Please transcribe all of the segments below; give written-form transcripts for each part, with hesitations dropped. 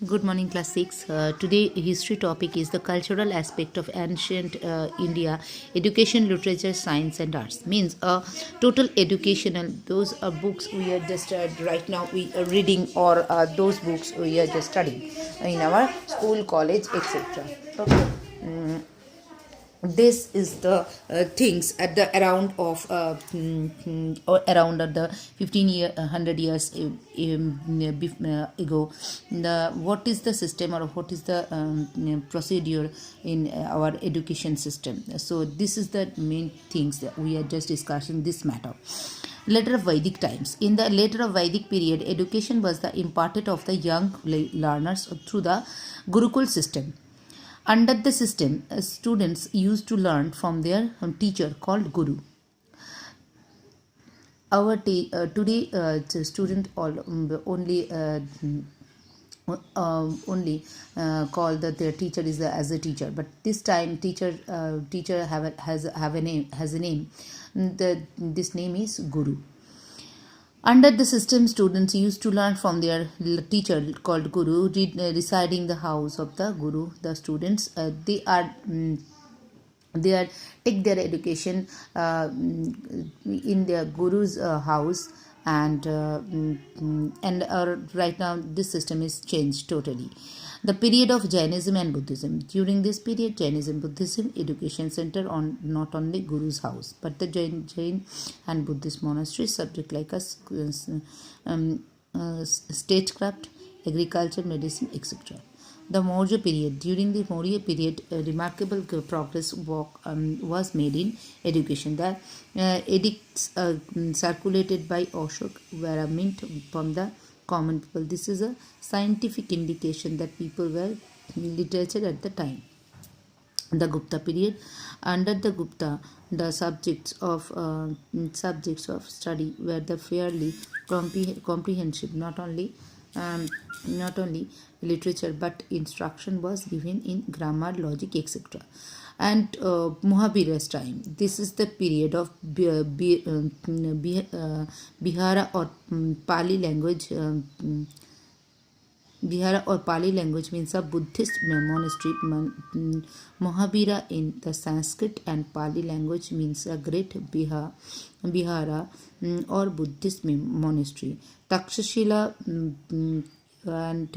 Good morning, class 6. Today, history topic is the cultural aspect of ancient India, education, literature, science, and arts. Means total educational. Those are books we are just right now we are reading, or those books we are just studying in our school, college, etc. Okay. This is the things at the around of or around at the 15 year 100 years ago. The what is the system, or what is the procedure in our education system. So this is the main things that we are just discussing this matter. Later of Vedic times. In the later of Vedic period, education was the imparted of the young learners through the Gurukul system. Under the system, students used to learn from their teacher called Guru. Today, student only call that their teacher is as a teacher. But this time, teacher has a name. This name is Guru. Under the system, students used to learn from their teacher called Guru, residing in the house of the Guru. The students they are take their education in their Guru's house, and right now this system is changed totally. The period of Jainism and Buddhism. During this period, Jainism Buddhism education center on not only Guru's house but the Jain and Buddhist monasteries subject like statecraft, agriculture, medicine, etc. The Maurya period. During the Maurya period, remarkable progress was made in education. The edicts circulated by Ashok were meant from the common people. This is a scientific indication that people were literature at the time. The Gupta period. Under the Gupta, the subjects of study were the fairly comprehensive. Not only literature but instruction was given in grammar, logic, etc. And Mohabira's time. This is the period of Bihara or Pali language. Bihara or Pali language means a Buddhist monastery. Mohabira in the Sanskrit and Pali language means a great Bihara or Buddhist monastery. Takshashila and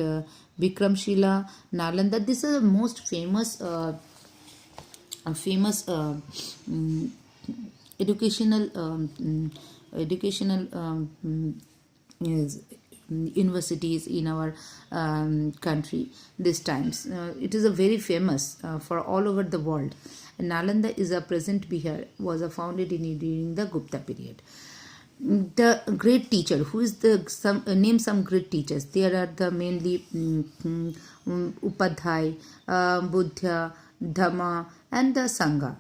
Vikramshila, Nalanda. This is the most famous educational is universities in our country this times. It is a very famous for all over the world. Nalanda is a present Bihar, was founded during the Gupta period. The great teacher, who is the name some great teachers. There are the mainly Upadhyay, Buddha, Dhamma, and the Sangha.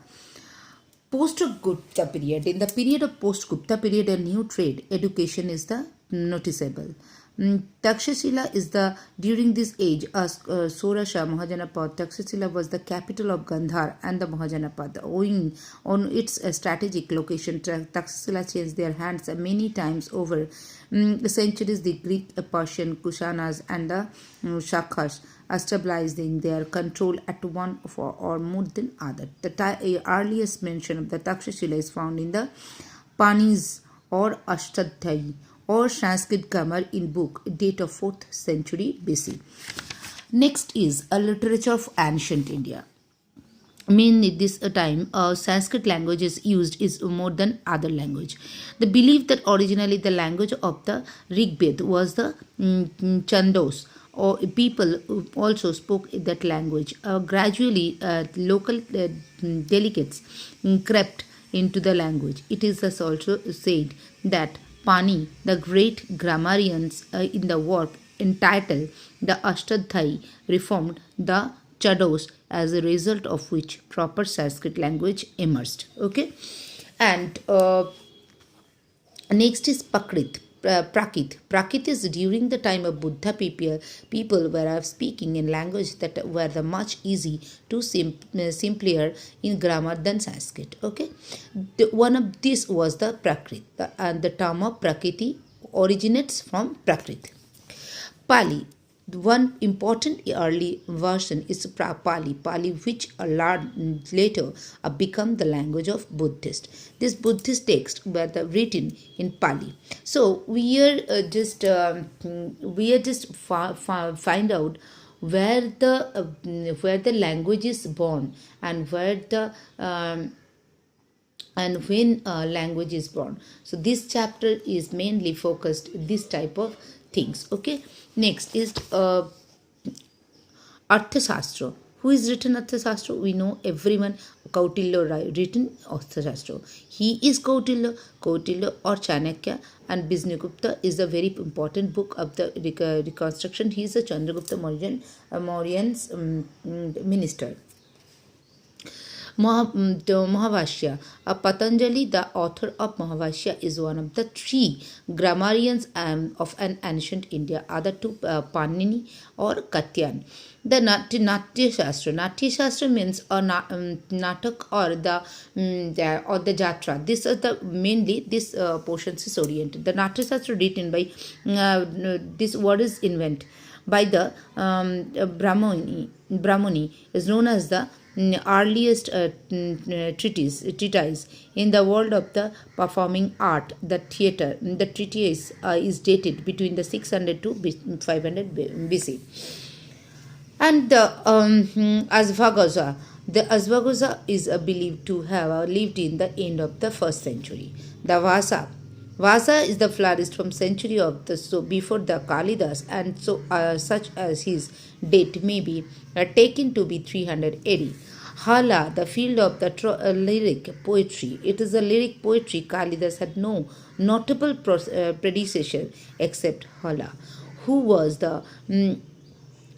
Post-Gupta period. In the period of post-Gupta period, a new trade, education is the noticeable. Takshashila is the during this age Sorasha Mahajanapad. Takshashila was the capital of Gandhar and the Mahajanapad. Owing on its strategic location, Takshashila changed their hands many times over the centuries. The Greek, Persian, Kushanas, and the Shakas stabilizing their control at one or more than other. The earliest mention of the Takshashila is found in the Panis or Ashtadhyayi or Sanskrit grammar in book date of 4th century BC. Next is a literature of ancient India. Mainly this time Sanskrit language is used is more than other language. The belief that originally the language of the Rigveda was the Chandos, or people also spoke that language. Gradually local delegates crept into the language. It is thus also said that Pani, the great grammarians in the work entitled the Ashtadhyayi, reformed the Chados, as a result of which proper Sanskrit language emerged. Okay, and next is Prakrit. Prakrit is during the time of Buddha people were speaking in language that were the much easy to simpler in grammar than Sanskrit. Okay, one of this was the Prakrit, and the term of Prakriti originates from Prakrit. Pali. One important early version is Pali, which later become the language of Buddhist. This Buddhist text were written in Pali. So we are just find out where the language is born, and where the and when language is born. So this chapter is mainly focused this type of things. Okay, next is Arthashastra. Who is written Arthashastra? We know everyone. Kautilya written Arthashastra. He is Kautilya or Chanakya, and Bisnugupta is a very important book of the reconstruction. He is a Chandragupta Mauryan's minister. Mahavashya. Patanjali, the author of Mahavashya, is one of the three grammarians of an ancient India. Other two, Panini or Katyan. The Natya Shastra. Natya Shastra means a natak or the jatra. This is the mainly this portion is oriented. The Natya Shastra written by this word is invent by the Brahmani is known as the earliest treatise in the world of the performing art, the theatre. The treatise is dated between the 600 to 500 BC. And the Asvaghosa. The Asvaghosa is believed to have lived in the end of the first century. The Vasa. Vasa is the florist from century of the so before the Kalidas, and so such as his date may be taken to be 300 AD. Hala, the field of the lyric poetry. It is a lyric poetry. Kalidas had no notable predecessor except Hala, who was the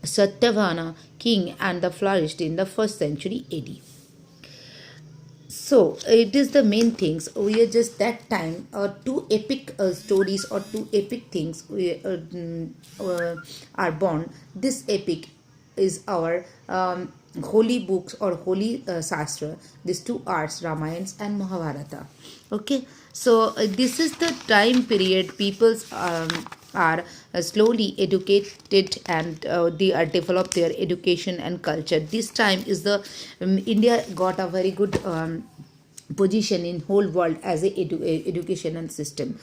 Satyavana king and the flourished in the first century AD. So it is the main things. We are just that time two epic stories or two epic things are born. This epic is our holy books or holy Shastra. These two arts, Ramayans and Mahabharata. Okay, so this is the time period peoples are slowly educated, and they are developed their education and culture. This time is the India got a very good position in whole world as a educational system.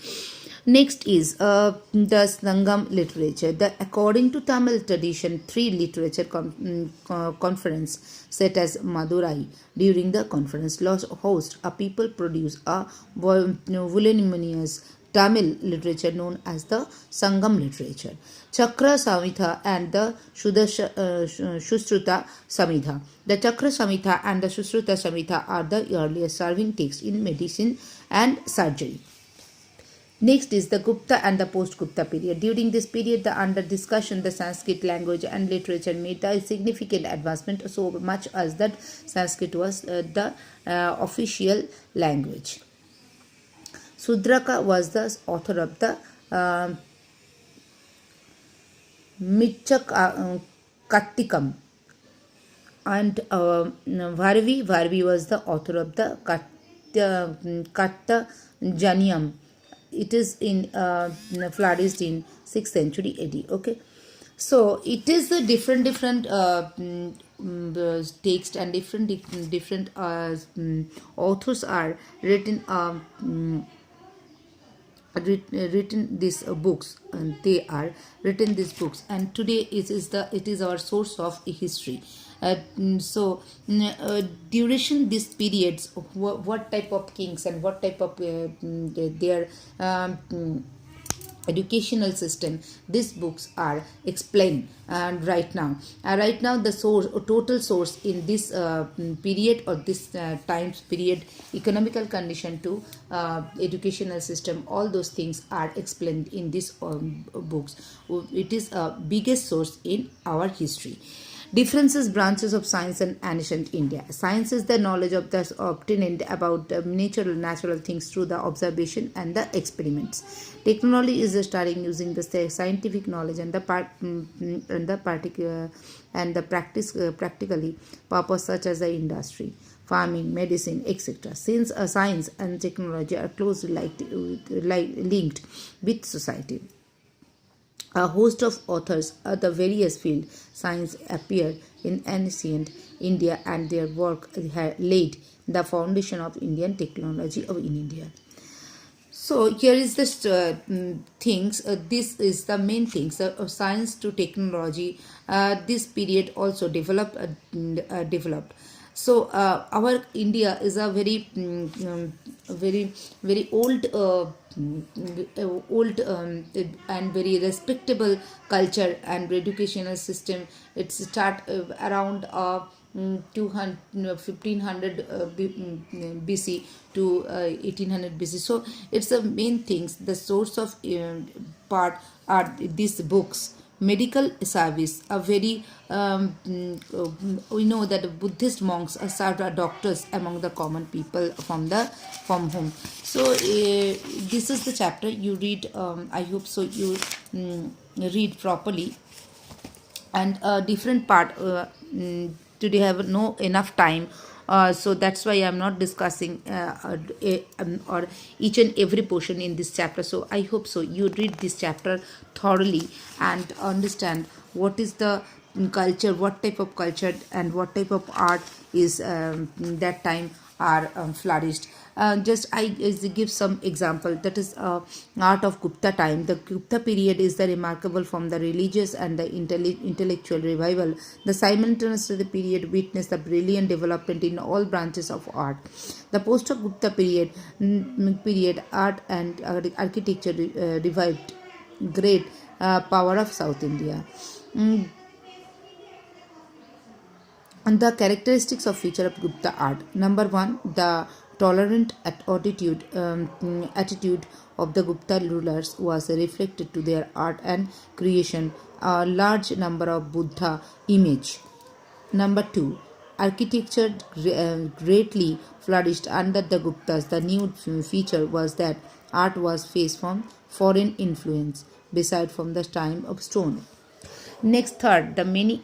Next is the Sangam literature. According to Tamil tradition, three literature conference set as Madurai. During the conference, host a people produce a voluminous Tamil literature known as the Sangam literature. Chakra Samhita and the Sushruta Samhita. The Chakra Samhita and the Sushruta Samhita are the earliest serving texts in medicine and surgery. Next is the Gupta and the post-Gupta period. During this period, the under discussion, the Sanskrit language and literature made a significant advancement, so much as that Sanskrit was the official language. Sudraka was the author of the Mitchak Kattikam, and Varvi was the author of the Katta Janiam. It is in flourished in 6th century AD. Okay, so it is the different text, and different authors are written these books, and they are written these books, and today it is our source of history. Duration these periods, what type of kings and what type of their educational system, these books are explained. And right now the total source in this period or this times period, economical condition to educational system, all those things are explained in these books. It is a biggest source in our history. Differences, branches of science and ancient India. Science is the knowledge of the obtained about natural things through the observation and the experiments. Technology is the studying using the scientific knowledge and the practically purpose, such as the industry, farming, medicine, etc. Since science and technology are closely linked with society. A host of authors of the various fields science appeared in ancient India, and their work had laid the foundation of Indian technology in India. So here is the things. This is the main things. Science to technology. This period also developed. So our India is a very old, old and very respectable culture and educational system. It start around 200 1500 BC to 1800 BC. So it's the main things. The source of part are these books. Medical service, a very we know that Buddhist monks are served as doctors among the common people from home. So this is the chapter you read. I hope so you read properly, and a different part. Today I have no enough time, so that's why I'm not discussing or each and every portion in this chapter. So I hope so you read this chapter thoroughly and understand what is the culture, what type of culture and what type of art is that time are flourished. Just I give some example. That is art of Gupta time. The Gupta period is the remarkable from the religious and the intellectual revival. The simultaneously period witnessed the brilliant development in all branches of art. The post Gupta period art and architecture revived great power of South India. And the characteristics of feature of Gupta art. Number one, the tolerant attitude of the Gupta rulers was reflected to their art and creation. A large number of Buddha image. Number two, architecture greatly flourished under the Guptas. The new feature was that art was faced from foreign influence, beside from the time of stone. Next, third, the many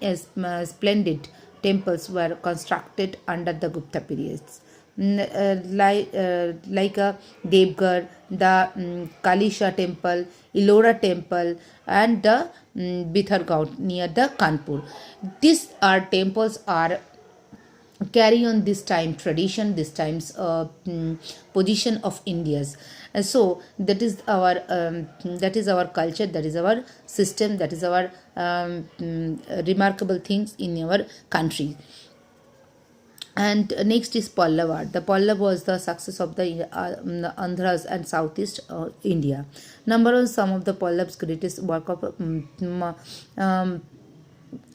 splendid temples were constructed under the Gupta periods. Like a Devgarh, the Kalisha temple, Ellora temple, and the Bithargaon near the Kanpur. These are temples are carry on this time tradition, this time's position of India's. So that is our culture, that is our system, that is our remarkable things in our country. And next is Pallav art. The Pallav was the success of the Andhras and Southeast India. Number one, some of the Pallav's greatest work of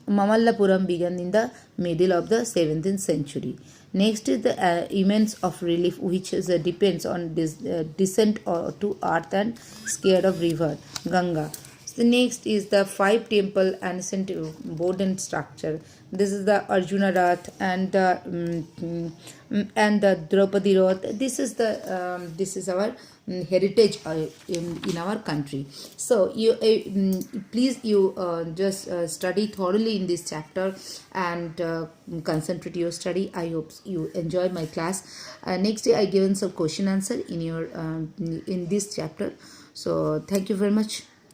Mamallapuram began in the middle of the 17th century. Next is the immense of relief, which depends on this descent to earth and scale of river Ganga. So next is the five temple ancient wooden structure. This is the Arjuna Rath and the Draupadi Rath. This is our heritage in our country. So you please you just study thoroughly in this chapter and concentrate your study. I hope you enjoy my class. Next day I given some question answer in your in this chapter. So thank you very much.